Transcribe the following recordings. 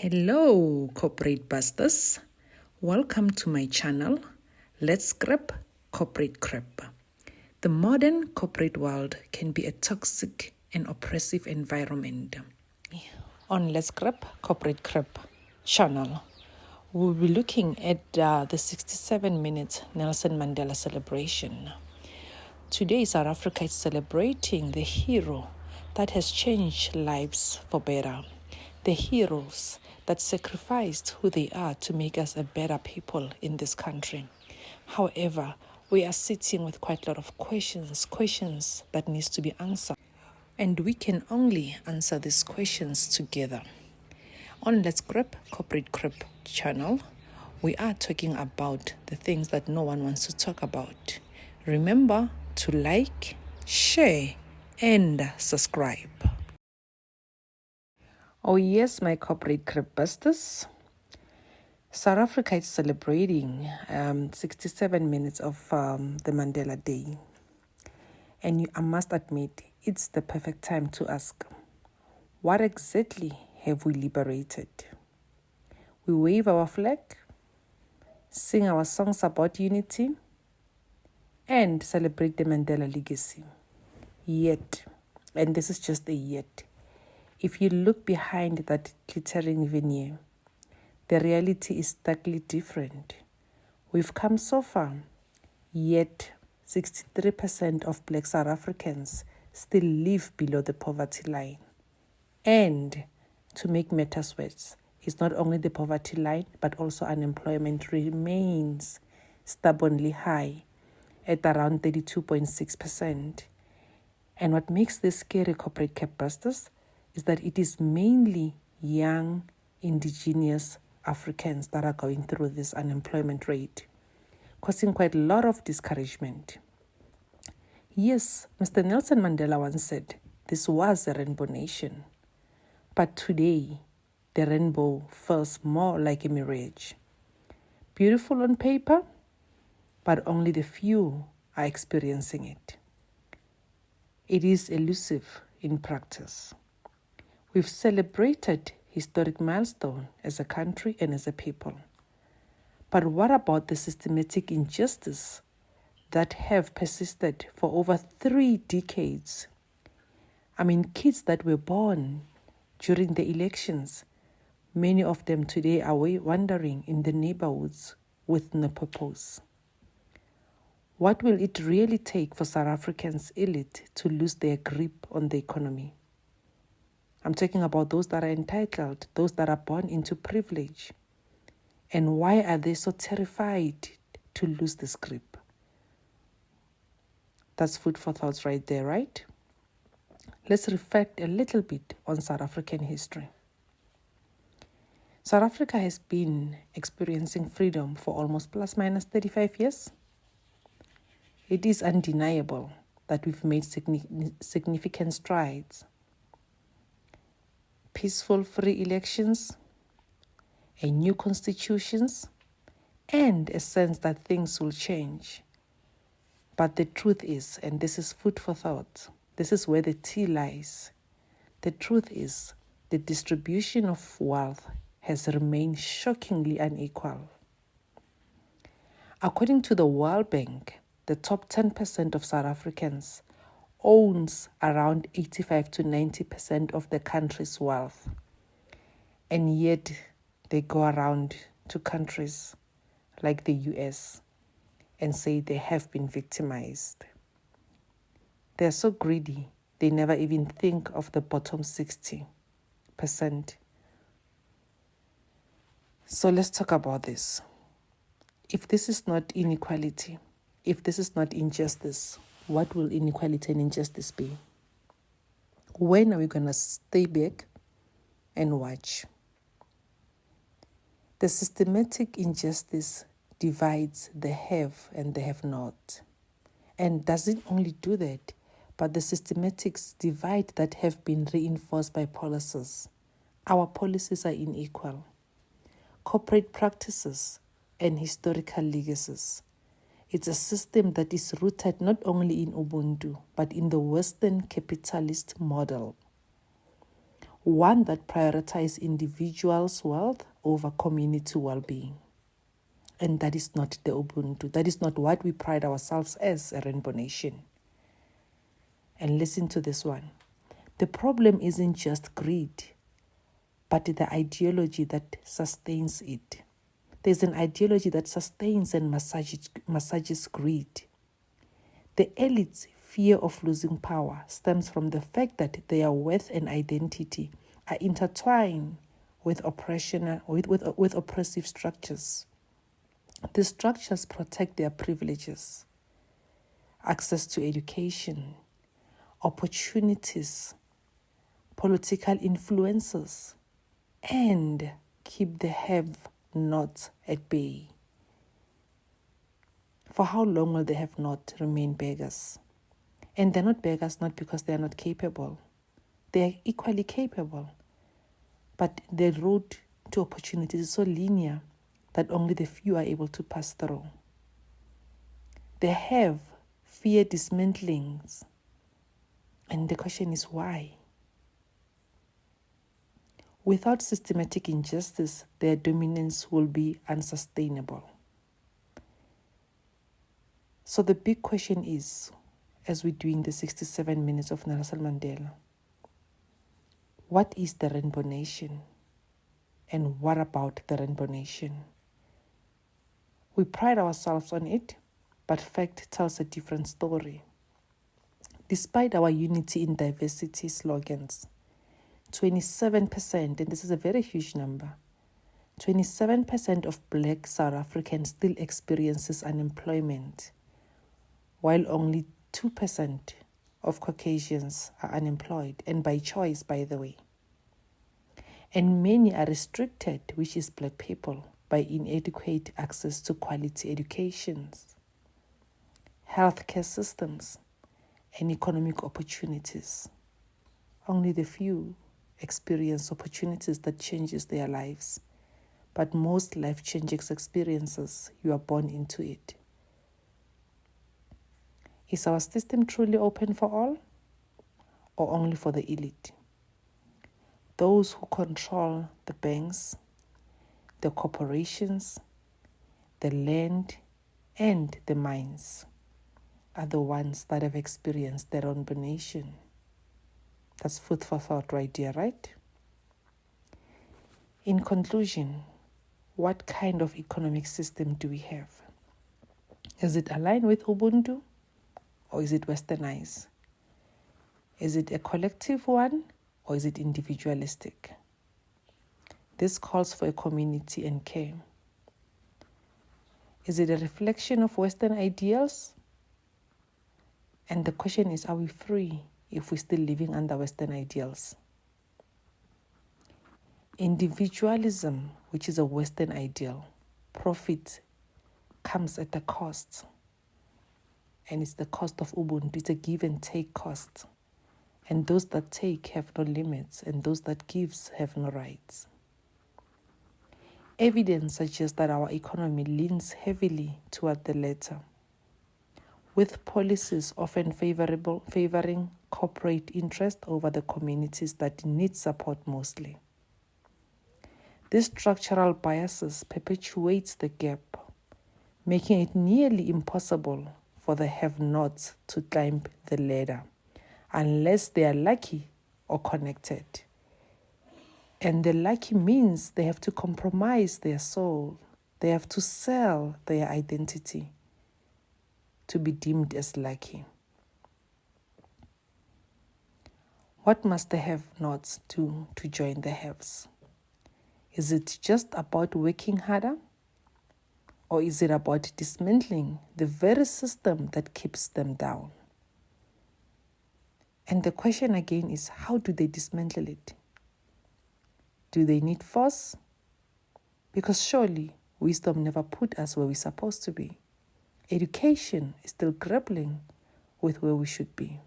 Hello, corporate busters. Welcome to my channel. Let's scrap corporate crap. The modern corporate world can be a toxic and oppressive environment. On Let's Scrap Corporate Crap channel, we'll be looking at the 67-minute Nelson Mandela celebration. Today, South Africa is celebrating the hero that has changed lives for better. The heroes that sacrificed who they are to make us a better people in this country. However, we are sitting with quite a lot of questions that needs to be answered. And we can only answer these questions together. On Let's Grab Corporate Crap channel, we are talking about the things that no one wants to talk about. Remember to like, share, and subscribe. Oh yes, my corporate crap busters. South Africa is celebrating 67 minutes of the Mandela Day. And I must admit, it's the perfect time to ask, what exactly have we liberated? We wave our flag, sing our songs about unity, and celebrate the Mandela legacy. Yet, and this is just a yet, if you look behind that glittering veneer, the reality is starkly different. We've come so far, yet 63% of Black South Africans still live below the poverty line. And to make matters worse, it's not only the poverty line, but also unemployment remains stubbornly high at around 32.6%. And what makes this scary corporate cap busters is that it is mainly young, indigenous Africans that are going through this unemployment rate, causing quite a lot of discouragement. Yes, Mr. Nelson Mandela once said, this was a rainbow nation. But today, the rainbow feels more like a mirage. Beautiful on paper, but only the few are experiencing it. It is elusive in practice. We've celebrated historic milestone as a country and as a people. But what about the systematic injustice that have persisted for over 3 decades? I mean, kids that were born during the elections, many of them today are wandering in the neighborhoods with no purpose. What will it really take for South Africans' elite to lose their grip on the economy? I'm talking about those that are entitled, those that are born into privilege. And why are they so terrified to lose this grip? That's food for thoughts right there, right? Let's reflect a little bit on South African history. South Africa has been experiencing freedom for almost plus minus 35 years. It is undeniable that we've made significant strides. Peaceful, free elections, a new constitutions, and a sense that things will change. But the truth is, and this is food for thought, this is where the tea lies. The truth is, the distribution of wealth has remained shockingly unequal. According to the World Bank, the top 10% of South Africans owns around 85 to 90% of the country's wealth. And yet they go around to countries like the US and say they have been victimized. They're so greedy, they never even think of the bottom 60%. So let's talk about this. If this is not inequality, if this is not injustice, what will inequality and injustice be? When are we going to stay back and watch? The systematic injustice divides the have and the have not. And doesn't only do that, but the systematics divide that have been reinforced by policies. Our policies are unequal. Corporate practices and historical legacies. It's a system that is rooted not only in Ubuntu, but in the Western capitalist model. one that prioritizes individuals' wealth over community well-being. And that is not the Ubuntu. That is not what we pride ourselves as a Rainbow Nation. And listen to this one. The problem isn't just greed, but the ideology that sustains it. There's an ideology that sustains and massages greed. The elite's fear of losing power stems from the fact that their worth and identity are intertwined with with oppressive structures. The structures protect their privileges, access to education, opportunities, political influences, and keep the have-nots at bay. For how long will the have-not remain beggars? And they're not beggars not because they're not capable. They're equally capable. But the road to opportunity is so linear that only the few are able to pass through. They have fear dismantlings. And the question is why? Without systematic injustice, their dominance will be unsustainable. So the big question is, as we're doing the 67 minutes of Nelson Mandela, what is the Rainbow Nation? And what about the Rainbow Nation? We pride ourselves on it, but fact tells a different story. Despite our unity in diversity slogans, 27%, and this is a very huge number, 27% of Black South Africans still experiences unemployment, while only 2% of Caucasians are unemployed, and by choice, by the way. And many are restricted, which is Black people, by inadequate access to quality educations, healthcare systems, and economic opportunities. Only the few experience opportunities that changes their lives, but most life-changing experiences, you are born into it. Is our system truly open for all, or only for the elite? Those who control the banks, the corporations, the land, and the mines are the ones that have experienced their own nation. That's food for thought right there, right? In conclusion, what kind of economic system do we have? Is it aligned with Ubuntu, or is it westernized? Is it a collective one, or is it individualistic? This calls for a community and care. Is it a reflection of Western ideals? And the question is, are we free if we're still living under Western ideals? Individualism, which is a Western ideal, profit comes at a cost. And it's the cost of Ubuntu. It's a give and take cost. And those that take have no limits, and those that gives have no rights. Evidence suggests that our economy leans heavily toward the latter, with policies often favoring corporate interest over the communities that need support mostly. This structural biases perpetuates the gap, making it nearly impossible for the have-nots to climb the ladder, unless they are lucky or connected. And the lucky means they have to compromise their soul. They have to sell their identity to be deemed as lucky. What must the have-nots do to join the haves? Is it just about working harder? Or is it about dismantling the very system that keeps them down? And the question again is, how do they dismantle it? Do they need force? Because surely wisdom never put us where we're supposed to be. Education is still grappling with where we should be.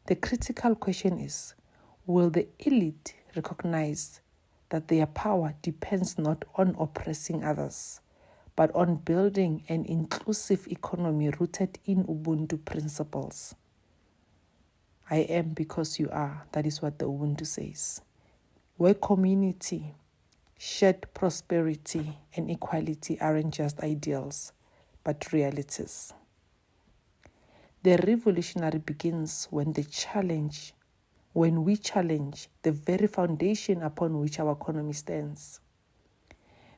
The critical question is, will the elite recognize that their power depends not on oppressing others, but on building an inclusive economy rooted in Ubuntu principles? I am because you are. That is what the Ubuntu says. Where community, shared prosperity, and equality aren't just ideals, but realities. The revolutionary begins when we challenge the very foundation upon which our economy stands.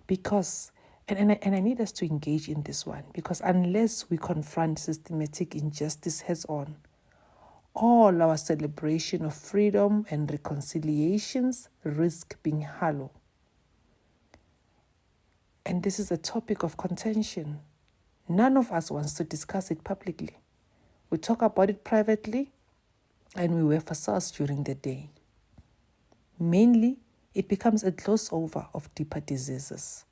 Because, and I need us to engage in this one, because unless we confront systematic injustice heads on, all our celebration of freedom and reconciliations risk being hollow. And this is a topic of contention. None of us wants to discuss it publicly. We talk about it privately, and we wear facades during the day. Mainly, it becomes a close over of deeper diseases.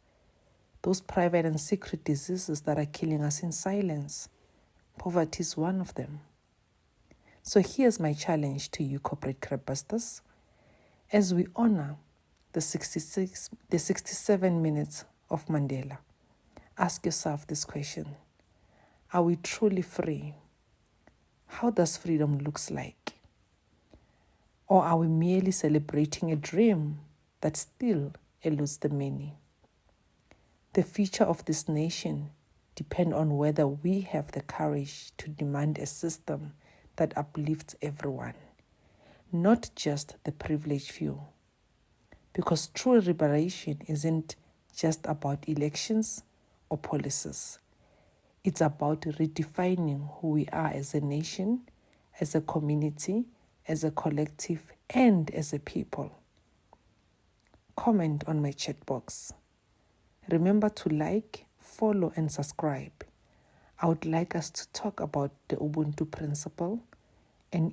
Those private and secret diseases that are killing us in silence. Poverty is one of them. So here's my challenge to you, corporate crepbusters. As we honor the 67 minutes of Mandela, ask yourself this question. Are we truly free? How does freedom look like? Or are we merely celebrating a dream that still eludes the many? The future of this nation depends on whether we have the courage to demand a system that uplifts everyone, not just the privileged few. Because true liberation isn't just about elections or policies. It's about redefining who we are as a nation, as a community, as a collective, and as a people. Comment on my chat box. Remember to like, follow, and subscribe. I would like us to talk about the Ubuntu principle and